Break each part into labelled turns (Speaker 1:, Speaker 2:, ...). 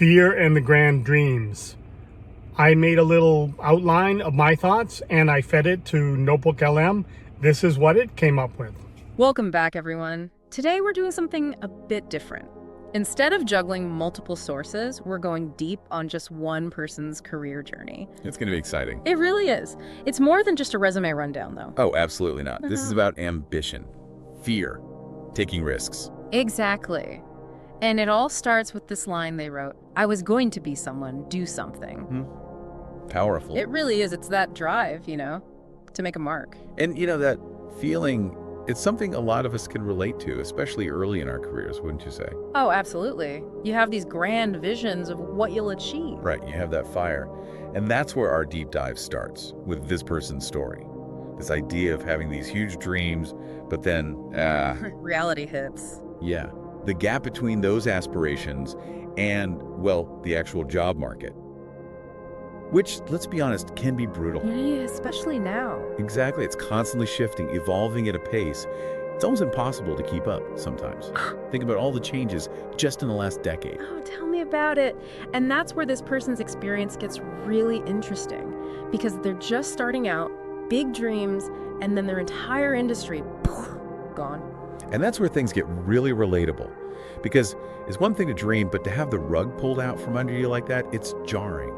Speaker 1: Fear and the Grand Dreams. I made a little outline of my thoughts and I fed it to Notebook LM. This is what it came up with.
Speaker 2: Welcome back, everyone. Today we're doing something a bit different. Instead of juggling multiple sources, we're going deep on just one person's career journey.
Speaker 3: It's going to be exciting.
Speaker 2: It really is. It's more than just a resume rundown, though.
Speaker 3: Oh, absolutely not. This is about ambition, fear, taking risks.
Speaker 2: Exactly. And it all starts with this line they wrote, "I was going to be someone, do something."
Speaker 3: Powerful.
Speaker 2: It really is. It's that drive, to make a mark.
Speaker 3: And that feeling, it's something a lot of us can relate to, especially early in our careers, wouldn't you say?
Speaker 2: Oh, absolutely. You have these grand visions of what you'll achieve.
Speaker 3: Right, you have that fire. And that's where our deep dive starts, with this person's story. This idea of having these huge dreams, but then,
Speaker 2: Reality hits.
Speaker 3: yeah, the gap between those aspirations and, well, the actual job market. Which, let's be honest, can be brutal.
Speaker 2: Yeah, especially now.
Speaker 3: Exactly, it's constantly shifting, evolving at a pace. It's almost impossible to keep up sometimes. Think about all the changes just in the last decade.
Speaker 2: Oh, tell me about it. And that's where this person's experience gets really interesting, because they're just starting out, big dreams, and then their entire industry, poof, gone.
Speaker 3: And that's where things get really relatable. Because it's one thing to dream, but to have the rug pulled out from under you like that, it's jarring.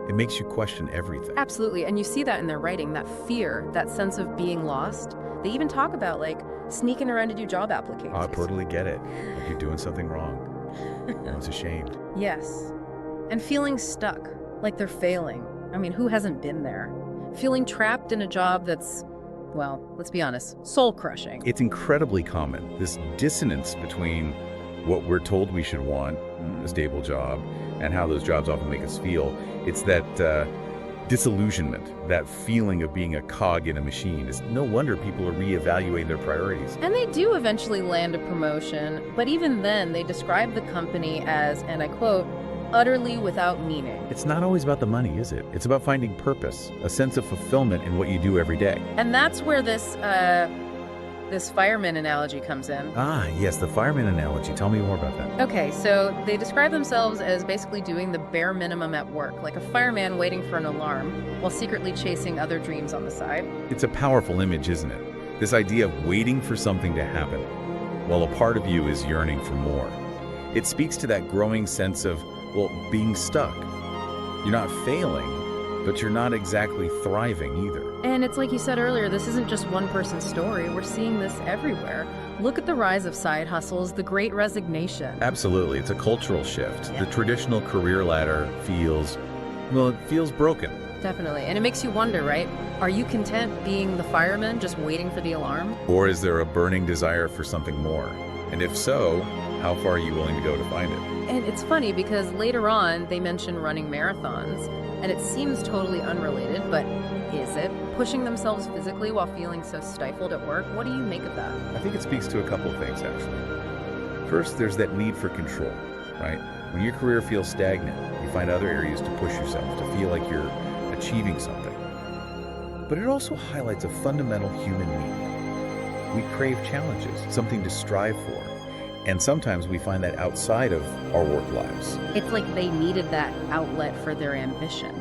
Speaker 3: It makes you question everything.
Speaker 2: Absolutely. And you see that in their writing, that fear, that sense of being lost. They even talk about, sneaking around to do job applications.
Speaker 3: I totally get it. Like you're doing something wrong. Everyone's ashamed.
Speaker 2: Yes. And feeling stuck, like they're failing. I mean, who hasn't been there? Feeling trapped in a job that's, well, let's be honest, soul-crushing.
Speaker 3: It's incredibly common, this dissonance between what we're told we should want, a stable job, and how those jobs often make us feel. It's that disillusionment, that feeling of being a cog in a machine. It's no wonder people are reevaluating their priorities.
Speaker 2: And they do eventually land a promotion, but even then they describe the company as, and I quote, utterly without meaning.
Speaker 3: It's not always about the money, is it? It's about finding purpose, a sense of fulfillment in what you do every day.
Speaker 2: And that's where this fireman analogy comes in.
Speaker 3: Ah, yes, the fireman analogy. Tell me more about that.
Speaker 2: Okay, so they describe themselves as basically doing the bare minimum at work, like a fireman waiting for an alarm while secretly chasing other dreams on the side.
Speaker 3: It's a powerful image, isn't it? This idea of waiting for something to happen, while a part of you is yearning for more. It speaks to that growing sense of, well, being stuck. You're not failing, but you're not exactly thriving either.
Speaker 2: And it's like you said earlier, this isn't just one person's story. We're seeing this everywhere. Look at the rise of side hustles, the great resignation.
Speaker 3: Absolutely, it's a cultural shift. The traditional career ladder feels broken.
Speaker 2: Definitely. And it makes you wonder, right? Are you content being the fireman, just waiting for the alarm?
Speaker 3: Or is there a burning desire for something more? And if so, how far are you willing to go to find it?
Speaker 2: And it's funny because later on they mention running marathons, and it seems totally unrelated, but is it? Pushing themselves physically while feeling so stifled at work? What do you make of that?
Speaker 3: I think it speaks to a couple things, actually. First, there's that need for control, right? When your career feels stagnant, you find other areas to push yourself, to feel like you're achieving something. But it also highlights a fundamental human need. We crave challenges, something to strive for. And sometimes we find that outside of our work lives.
Speaker 2: It's like they needed that outlet for their ambition.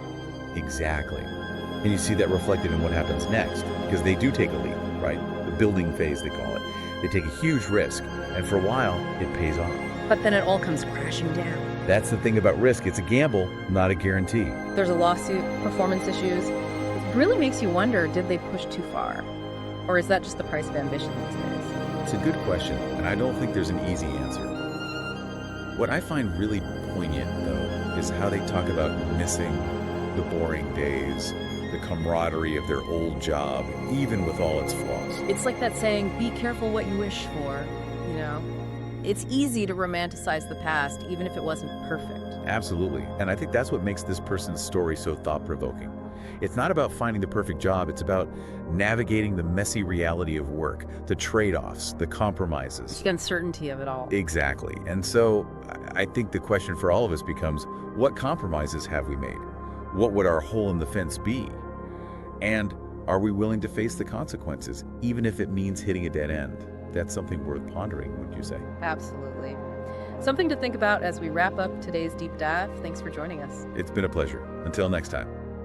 Speaker 3: Exactly. And you see that reflected in what happens next, because they do take a leap, right? The building phase, they call it. They take a huge risk, and for a while, it pays off.
Speaker 2: But then it all comes crashing down.
Speaker 3: That's the thing about risk. It's a gamble, not a guarantee.
Speaker 2: There's a lawsuit, performance issues. It really makes you wonder, did they push too far? Or is that just the price of ambition these days?
Speaker 3: It's a good question, and I don't think there's an easy answer. What I find really poignant, though, is how they talk about missing the boring days, the camaraderie of their old job, even with all its flaws.
Speaker 2: It's like that saying, be careful what you wish for, It's easy to romanticize the past, even if it wasn't perfect.
Speaker 3: Absolutely, and I think that's what makes this person's story so thought-provoking. It's not about finding the perfect job, it's about navigating the messy reality of work, the trade-offs, the compromises.
Speaker 2: The uncertainty of it all.
Speaker 3: Exactly, and so I think the question for all of us becomes, what compromises have we made? What would our hole in the fence be? And are we willing to face the consequences, even if it means hitting a dead end? That's something worth pondering, wouldn't you say?
Speaker 2: Absolutely. Something to think about as we wrap up today's deep dive. Thanks for joining us.
Speaker 3: It's been a pleasure. Until next time.